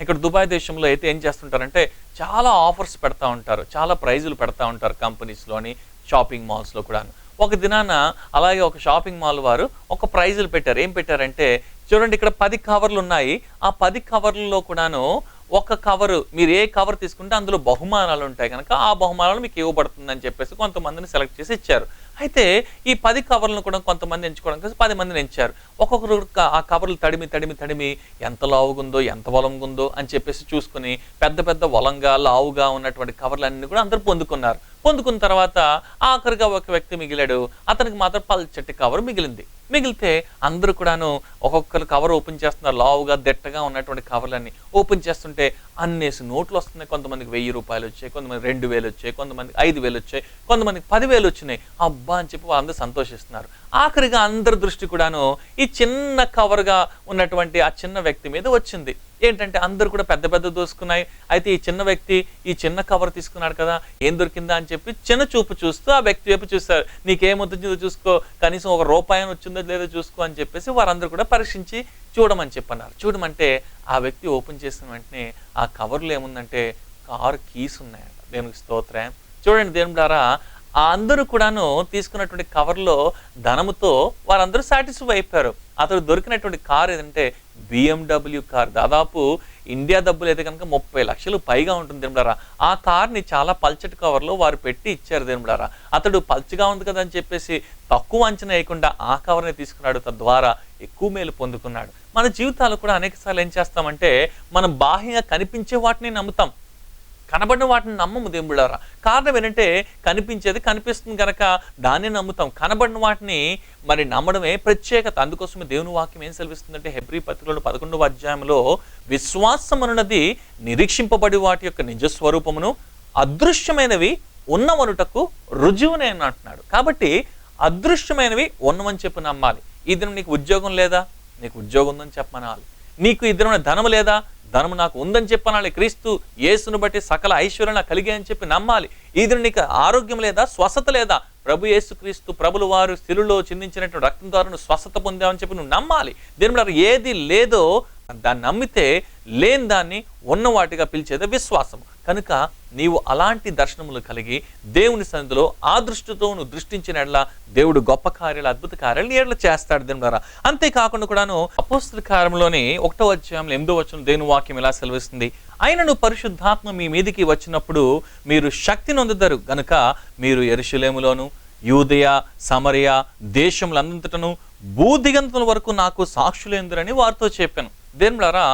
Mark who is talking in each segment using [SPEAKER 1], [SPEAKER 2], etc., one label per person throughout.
[SPEAKER 1] ఇక్కడ దుబాయ్ దేశంలో అయితే ఏం చేస్తుంటారంటే చాలా ఆఫర్స్ పెడతా ఉంటారు. చాలా ప్రైజులు పెడతా ఉంటారు కంపెనీస్‌లోని, షాపింగ్ మాల్స్‌లో కూడాను. ఒక దినాన అలాగే ఒక షాపింగ్ మాల్ వారు ఒక ప్రైజులు పెట్టారు. ఏం పెట్టారంటే చూడండి, ఇక్కడ 10 కవర్లున్నాయి. ఆ 10 కవర్లలో కూడాను ఒక కవరు, మీరు ఏ కవర్ తీసుకుంటే అందులో బహుమానాలు ఉంటాయి కనుక ఆ బహుమానాలు మీకు ఇవ్వబడుతుందని చెప్పేసి కొంతమందిని సెలెక్ట్ చేసి ఇచ్చారు. అయితే ఈ 10 కవర్లను కూడా కొంతమంది ఎంచుకోవడం కోసం 10 మందిని ఎంచారు. ఒక్కొక్కరు ఆ కవర్లు తడిమి ఎంత లావుగుందో, ఎంత బలంగుందో అని చెప్పేసి చూసుకుని పెద్ద పెద్ద బలంగా, లావుగా ఉన్నటువంటి కవర్లన్నీ కూడా అందరూ పొందుకున్నారు. పొందుకున్న తర్వాత ఆఖరిగా ఒక వ్యక్తి మిగిలాడు. అతనికి మాత్రం పల్చటి కవర్ మిగిలింది. మిగిలితే అందరూ కూడాను ఒక్కొక్కరు కవర్ ఓపెన్ చేస్తున్నారు. లావుగా దెట్టగా ఉన్నటువంటి కవర్లన్నీ ఓపెన్ చేస్తుంటే అన్నేసి నోట్లు వస్తున్నాయి. కొంతమందికి 1000 రూపాయలు వచ్చాయి, కొంతమంది 2000 వచ్చాయి, కొంతమందికి 5000 వచ్చాయి, కొంతమందికి 10,000 వచ్చినాయి. అబ్బా అని చెప్పి వాళ్ళందరూ సంతోషిస్తున్నారు. ఆఖరిగా అందరి దృష్టి కూడాను ఈ చిన్న కవర్గా ఉన్నటువంటి ఆ చిన్న వ్యక్తి మీద వచ్చింది. ఏంటంటే అందరూ కూడా పెద్ద పెద్ద దోసుకున్నాయి. అయితే ఈ చిన్న వ్యక్తి ఈ చిన్న కవర్ తీసుకున్నాడు కదా, ఏం దొరికిందా అని చెప్పి చిన్న చూపు చూస్తూ ఆ వ్యక్తి వైపు చూస్తారు. నీకేమొచ్చిందో చూసుకో, కనీసం ₹1 వచ్చిందో లేదో చూసుకో అని చెప్పేసి వారందరూ కూడా పరీక్షించి చూడమని చెప్పన్నారు. చూడమంటే ఆ వ్యక్తి ఓపెన్ చేసిన వెంటనే ఆ కవర్లో ఏముందంటే కారు కీస్ ఉన్నాయంట. దేవునికి స్తోత్రం. చూడండి దేవుడారా, ఆ అందరూ కూడాను తీసుకున్నటువంటి కవర్లో ధనముతో వారందరూ సాటిస్ఫై అయిపోయారు. అతడు దొరికినటువంటి కార్ ఏదంటే BMW కార్. దాదాపు ఇండియా డబ్బులు అయితే కనుక 30 లక్షలు పైగా ఉంటుంది దేవుడారా. ఆ కార్ని చాలా పల్చటి కవర్లో వారు పెట్టి ఇచ్చారు దేవుడారా. అతడు పల్చగా ఉంది కదా అని చెప్పేసి తక్కువ అంచనా వేయకుండా ఆ కవర్ని తీసుకున్నాడు. తద్వారా ఎక్కువ మేలు పొందుకున్నాడు. మన జీవితాలు కూడా అనేక సార్లు ఏం చేస్తామంటే మనం బాహ్యంగా కనిపించే వాటిని నమ్ముతాం, కనబడిన వాటిని నమ్మము దేవుడారా. కారణం ఏంటంటే కనిపించేది కనిపిస్తుంది కనుక దాన్ని నమ్ముతాం. కనబడిన వాటిని మరి నమ్మడమే ప్రత్యేకత. అందుకోసమే దేవుని వాక్యం ఏం సెలవిస్తుందంటే హెబ్రీ పత్రికలో 11వ అధ్యాయంలో విశ్వాసం అన్నది నిరీక్షింపబడి వాటి యొక్క నిజ స్వరూపమును, అదృశ్యమైనవి ఉన్నవనుటకు రుజువునే అని అంటున్నాడు. కాబట్టి అదృశ్యమైనవి ఉన్నవని చెప్పి నమ్మాలి. ఈ దినం నీకు ఉద్యోగం లేదా, నీకు ఉద్యోగం ఉందని చెప్పమనాలి. నీకు ఈ దినం ధనము లేదా, ధనము నాకు ఉందని చెప్పనాలి. క్రీస్తు యేసును బట్టి సకల ఐశ్వర్యం కలిగే అని చెప్పి నమ్మాలి. ఈ దినం నీకు ఆరోగ్యం లేదా, స్వస్థత లేదా, ప్రభు యేసు క్రీస్తు ప్రభులు వారు శిలువలో చిందించినటువంటి రక్తం ద్వారా స్వస్థత పొందామని చెప్పి నువ్వు నమ్మాలి. దీని ఏది లేదో దాన్ని నమ్మితే లేని దాన్ని ఉన్న వాటిగా పిలిచేదే విశ్వాసం. కనుక నీవు అలాంటి దర్శనములు కలిగి దేవుని సన్నిధిలో ఆ దృష్టితో నువ్వు దృష్టించిన ఎడల దేవుడు గొప్ప కార్యాలు, అద్భుత కార్యాలు నీ ఎడల చేస్తాడు దేవుని ద్వారా. అంతేకాకుండా కూడాను అపోస్తల కార్యంలోని 1వ అధ్యాయంలో 8వ వచనం దేవుని వాక్యం ఇలా సెలవిస్తుంది, ఆయనను పరిశుద్ధాత్మ మీ మీదికి వచ్చినప్పుడు మీరు శక్తి నొందుతారు గనుక మీరు యెరూషలేములోను, యూదయ, సమరయ దేశములంతటను భూదిగంతుల వరకు నాకు సాక్షులేందురని వారితో చెప్పాను. దేవులారా,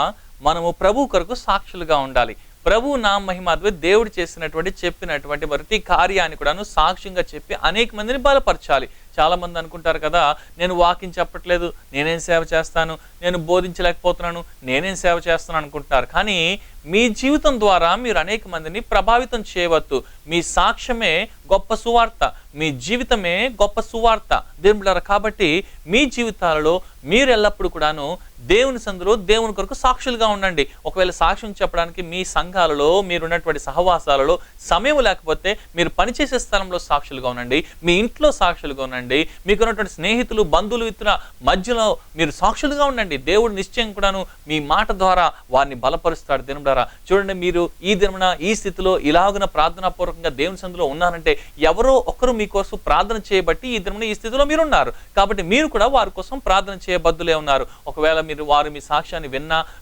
[SPEAKER 1] మనము ప్రభు కొరకు సాక్షులుగా ఉండాలి. ప్రభు నా మహిమాద్వే దేవుడు చేసినటువంటి చెప్పినటువంటి ప్రతి కార్యాన్ని కూడాను సాక్ష్యంగా చెప్పి అనేక మందిని బలపరచాలి. చాలా మంది అనుకుంటారు కదా, నేను వాక్యం చెప్పట్లేదు, నేనేం సేవ చేస్తాను, నేను బోధించలేకపోతున్నాను, నేనేం సేవ చేస్తాను అనుకుంటున్నారు. కానీ మీ జీవితం ద్వారా మీరు అనేక మందిని ప్రభావితం చేయవద్దు. మీ సాక్ష్యమే గొప్ప సువార్త, మీ జీవితమే గొప్ప సువార్త దేవులారా. కాబట్టి మీ జీవితాలలో మీరు ఎల్లప్పుడూ కూడాను దేవుని సందులో దేవుని కొరకు సాక్షులుగా ఉండండి. ఒకవేళ సాక్ష్యం చెప్పడానికి మీ సంఘాలలో మీరున్నటువంటి సహవాసాలలో సమయం లేకపోతే మీరు పనిచేసే స్థలంలో సాక్షులుగా ఉండండి, మీ ఇంట్లో సాక్షులుగా ఉండండి, మీకున్నటువంటి స్నేహితులు, బంధువులు, ఇతర మధ్యలో మీరు సాక్షులుగా ఉండండి. దేవుడు నిశ్చయం కూడాను మీ మాట ద్వారా వారిని బలపరుస్తాడు దేవుడారా. చూడండి, మీరు ఈ దినమున ఈ స్థితిలో ఇలాగున ప్రార్థనాపూర్వకంగా దేవుని సందులో ఉన్నారంటే ఎవరో ఒకరు మీకోసం ప్రార్థన చేయబట్టి ఈ దినమున ఈ స్థితిలో మీరు ఉన్నారు. కాబట్టి మీరు కూడా వారి కోసం ప్రార్థన చేయబద్దులే ఉన్నారు. ఒకవేళ వారు మీ సాక్ష్యాన్ని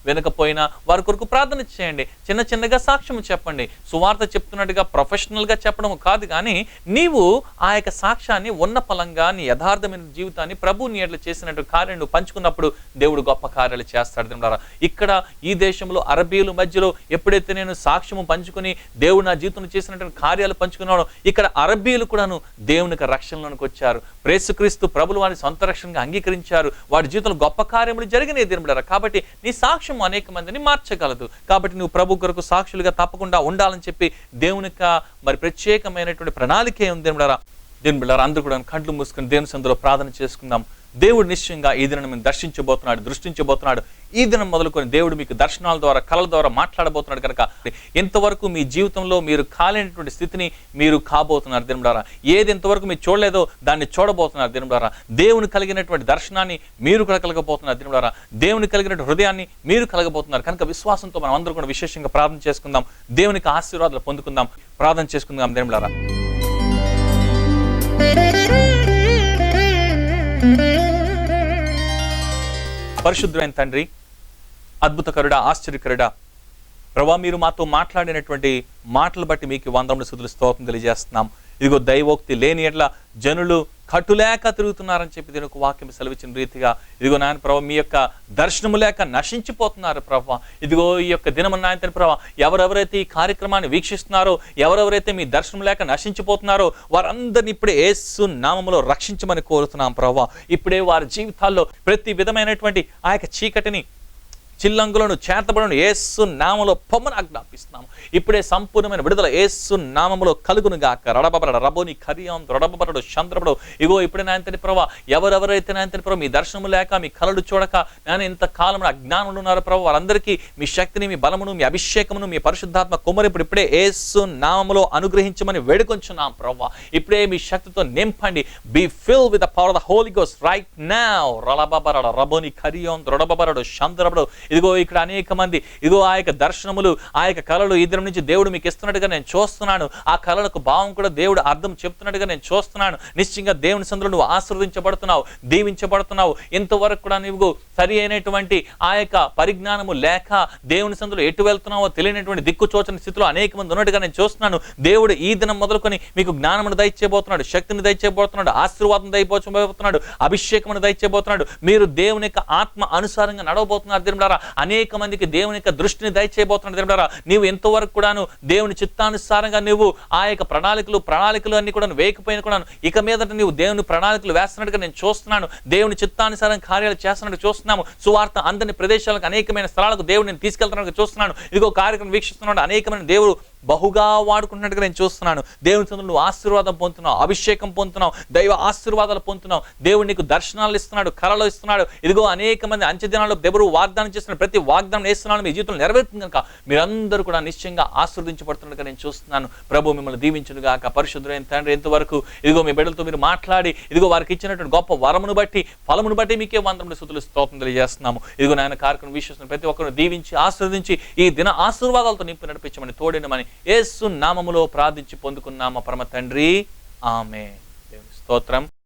[SPEAKER 1] వినకపోయినా వారి కొరకు ప్రార్థన చేయండి. చిన్నగా సాక్ష్యం చెప్పండి. సువార్త చెప్తున్నట్టుగా ప్రొఫెషనల్గా చెప్పడం కాదు, కానీ నీవు ఆ యొక్క సాక్ష్యాన్ని ఉన్న ఫలంగా నీ యథార్థమైన జీవితాన్ని ప్రభు నీ ఎట్లా చేసినట్టు కార్యం నువ్వు పంచుకున్నప్పుడు దేవుడు గొప్ప కార్యాలు చేస్తాడు దేవుడారా. ఇక్కడ ఈ దేశంలో అరబీల మధ్యలో ఎప్పుడైతే నేను సాక్ష్యము పంచుకుని దేవుడు నా జీవితంలో చేసినటువంటి కార్యాలు పంచుకున్నాడో, ఇక్కడ అరబీలు కూడాను దేవునికి రక్షణలోనికి వచ్చారు. యేసుక్రీస్తు ప్రభులు వారిని సొంత రక్షణగా అంగీకరించారు. వారి జీవితంలో గొప్ప కార్యములు జరిగినాయి దేవుడారా. కాబట్టి నీ సాక్ష్యం అనేక మందిని మార్చగలదు. కాబట్టి నువ్వు ప్రభు కొరకు సాక్షులుగా తప్పకుండా ఉండాలని చెప్పి దేవునికి మరి ప్రత్యేకమైనటువంటి ప్రణాళికే ఉంది దేవుడారా. దేవుని బిడ్డలారా అందరూ కూడా కంట్లు మూసుకొని దేవుని సన్నిధిలో ప్రార్థన చేసుకుందాం. దేవుడు నిశ్చయంగా ఈ దినం మేము దర్శించబోతున్నాడు, దృష్టించబోతున్నాడు. ఈ దినం మొదలుకొని దేవుడు మీకు దర్శనాల ద్వారా, కళల ద్వారా మాట్లాడబోతున్నాడు కనుక ఎంతవరకు మీ జీవితంలో మీరు కాలేనటువంటి స్థితిని మీరు కాబోతున్నారు దేవుని బిడ్డలారా. ఏది ఎంతవరకు మీరు చూడలేదో దాన్ని చూడబోతున్నారు దేవుని బిడ్డలారా. దేవుని కలిగినటువంటి దర్శనాన్ని మీరు కూడా కలగబోతున్నారు దేవుని బిడ్డలారా. దేవుని కలిగినటువంటి హృదయాన్ని మీరు కలగబోతున్నారు కనుక విశ్వాసంతో మనం అందరూ కూడా విశేషంగా ప్రార్థన చేసుకుందాం. దేవునికి ఆశీర్వాదాలు పొందుకుందాం. ప్రార్థన చేసుకుందాం దేవుని బిడ్డలారా. పరిశుద్ధమైన తండ్రి, అద్భుతకరుడా, ఆశ్చర్యకరుడా ప్రభా, మీరు మాతో మాట్లాడినటువంటి మాటలు బట్టి మీకు వందములు స్తుతులు స్తోత్రం తెలియజేస్తున్నాం. ఇదిగో దైవోక్తి లేని ఎట్లా జనులు కట్టులేక తిరుగుతున్నారని చెప్పి దీనికి వాక్యం సెలవిచ్చిన రీతిగా ఇదిగో నాయన ప్రభా మీ యొక్క దర్శనము లేక నశించిపోతున్నారు ప్రభా. ఇదిగో ఈ యొక్క దినము నాయన ప్రభా ఎవరెవరైతే ఈ కార్యక్రమాన్ని వీక్షిస్తున్నారో, ఎవరెవరైతే మీ దర్శనం లేక నశించిపోతున్నారో వారందరినీ ఇప్పుడే యేసు నామములో రక్షించమని కోరుతున్నాం ప్రభా. ఇప్పుడే వారి జీవితాల్లో ప్రతి విధమైనటువంటి ఆ యొక్క చీకటిని, చిల్లంగులను, చేతబడును యేసు నామములో పొమ్మను ఆజ్ఞాపిస్తున్నాము. ఇప్పుడే సంపూర్ణమైన విడుదల యేసు నామములో కలుగును గాక. రడబబడ రబోని కరియం రడబబడడు చంద్రబడు. ఇగో ఇప్పుడే నాయన ప్రభా ఎవరెవరైతే నాయన ప్రభా మీ దర్శనము లేక, మీ కళలు చూడక నేను ఇంతకాలం అజ్ఞానులు ఉన్నారు ప్రభా, వారందరికీ మీ శక్తిని, మీ బలమును, మీ అభిషేకమును, మీ పరిశుద్ధాత్మ కుమ్మరింపుడు ఇప్పుడే యేసు నామములో అనుగ్రహించమని వేడుకొంచున్నాం ప్రభా. ఇప్పుడే మీ శక్తితో నింపండి. Be fill with the power of the holy ghost right now. రడబబడ రబోని కరియం రడబబడడు చంద్రబడు. ఇదిగో ఇక్కడ అనేక మంది ఇదిగో ఆ యొక్క దర్శనములు, ఆ యొక్క కళలు ఈ దినం నుంచి దేవుడు మీకు ఇస్తున్నట్టుగా నేను చూస్తున్నాను. ఆ కళలకు భావం కూడా దేవుడు అర్థం చెప్తున్నట్టుగా నేను చూస్తున్నాను. నిశ్చయంగా దేవుని సందులో నువ్వు ఆశీర్వదించబడుతున్నావు, దీవించబడుతున్నావు. ఇంతవరకు కూడా నువ్వు సరి అయినటువంటి ఆ యొక్క పరిజ్ఞానము లేక దేవుని సందులో ఎటు వెళ్తున్నావో తెలియనటువంటి దిక్కుచోచని స్థితిలో అనేక మంది ఉన్నట్టుగా నేను చూస్తున్నాను. దేవుడు ఈ దినం మొదలుకొని మీకు జ్ఞానమును దయచేయబోతున్నాడు, శక్తిని దయచేయబోతున్నాడు, ఆశీర్వాదం దయచేయబోతున్నాడు, అభిషేకమును దయచేయబోతున్నాడు. మీరు దేవుని యొక్క ఆత్మ అనుసారంగా నడవబోతున్నారు దేవుడారా. అనేక మందికి దేవుని యొక్క దృష్టిని దయచేయబోతున్నాడు దేవుడారా. నీవు ఎంతవరకు కూడాను దేవుని చిత్తానుసారంగా నువ్వు ఆ యొక్క ప్రణాళికలు అన్ని కూడా వేయకపోయినా కూడా ఇక మీదట నీవు దేవుని ప్రణాళికలు వేస్తున్నట్టుగా నేను చూస్తున్నాను. దేవుని చిత్తానుసారం కార్యాలు చేస్తున్నట్టు చూస్తున్నాము. సువార్త అందని ప్రదేశాలకు, అనేకమైన స్థలాలకు దేవుడు నేను తీసుకెళ్తున్నట్టుగా చూస్తున్నాను. ఇదిగో కార్యక్రమం వీక్షిస్తున్నాడు, అనేకమైన దేవుడు బహుగా వాడుకుంటున్నట్టుగా నేను చూస్తున్నాను. దేవుని సందులో నువ్వు ఆశీర్వాదం పొందుతున్నావు, అభిషేకం పొందుతున్నావు, దైవ ఆశీర్వాదాలు పొందుతున్నావు. దేవుడు నీకు దర్శనాలు ఇస్తున్నాడు, కళలు ఇస్తున్నాడు. ఇదిగో అనేక మంది అంచె దినాల్లో దేవుడు వాగ్దానం చేస్తున్న ప్రతి వాగ్దానం వేస్తున్నాడు మీ జీవితంలో నెరవేరుతుంది కనుక మీరందరూ కూడా నిశ్చయంగా ఆశీర్వదించబడుతున్నట్టుగా నేను చూస్తున్నాను. ప్రభు మిమ్మల్ని దీవించును గాక. పరిశుద్ధుడైన తండ్రి, ఎంతవరకు ఇదిగో మీ బిడ్డలతో మీరు మాట్లాడి ఇదిగో వారికి ఇచ్చినటువంటి గొప్ప వరమును బట్టి, ఫలమును బట్టి మీకే వందములు స్తుతులు స్తోత్రం తెలియజేస్తున్నాము. ఇదిగో నాయన కార్యక్రమం వీక్షిస్తున్న ప్రతి ఒక్కరిని దీవించి ఆశీర్వదించి ఈ దిన ఆశీర్వాదాలతో నింపి నడిపించమని, తోడినమని యేసు నామములో ప్రార్థించి పొందుకున్నాము పరమ తండ్రి. ఆమేన్. దేవుని స్తోత్రం.